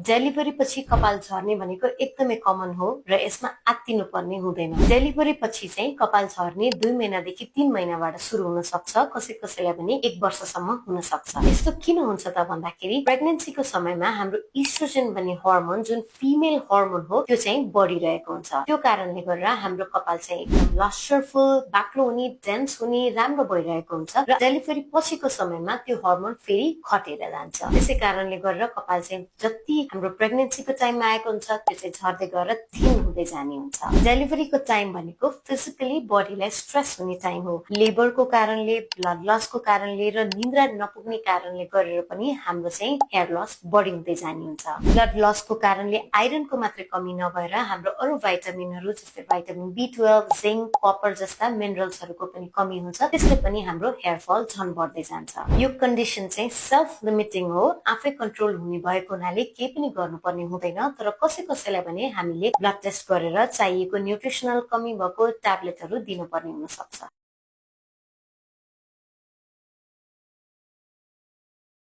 Delivery पछि कपाल झर्ने भनेको एकदमै कमन हो र यसमा आत्तिनु पर्ने हुँदैन। डेलिभरी पछि चाहिँ कपाल झर्ने 2 महिनादेखि 3 महिनाबाट सुरु हुन सक्छ, कसैलाई भने 1 वर्षसम्म हुन सक्छ। यस्तो किन हुन्छ त भन्दाखेरि प्रेग्नेन्सीको समयमा हाम्रो इस्ट्रोजन भन्ने हर्मोन जुन फिमेल हर्मोन हो त्यो चाहिँ बढिरहेको हुन्छ। त्यो कारणले गर्दा हाम्रो कपाल चाहिँ एकदम लस्टरफुल, बाक्लो हुने, डेन्स हुने, राम्रो भइरहेको हुन्छ र डेलिभरी पछिको समयमा त्यो हर्मोन फेरि घटेर जान्छ। त्यसै कारणले गर्दा कपाल चाहिँ जति हाम्रो प्रेग्नेन्सीको टाइममा आएको हुन्छ त्यो चाहिँ झर्दै गएर थिन हुँदै जाने हुन्छ। डेलिभरीको टाइम भनेको फिजिकली बडीलाई स्ट्रेस हुने टाइम हो। लेबरको कारणले, ब्लड लसको कारणले र निद्रा नपुग्ने कारणले गरेर पनि हाम्रो चाहिँ हेयर लस बढी हुँदै जाने हुन्छ। ब्लड लसको कारणले आइरनको मात्रै कमी नभएर हाम्रो अरू भाइटामिनहरू जस्तै भाइटामिन B12, जिंक, कपर जस्ता मिनरल्सहरूको पनि कमी हुन्छ। त्यसले पनि हाम्रो हेयर फल झन बढ्दै जान्छ। यो कन्डिसन चाहिँ सेल्फ लिमिटिङ हो, आफै कन्ट्रोल हुने भएको हुनाले केही पनि गर्नुपर्ने हुँदैन। तर कसैलाई भने हामीले ब्लड टेस्ट गरेर चाहिएको न्युट्रिसनल कमी भएको ट्याब्लेटहरू दिनुपर्ने हुन सक्छ।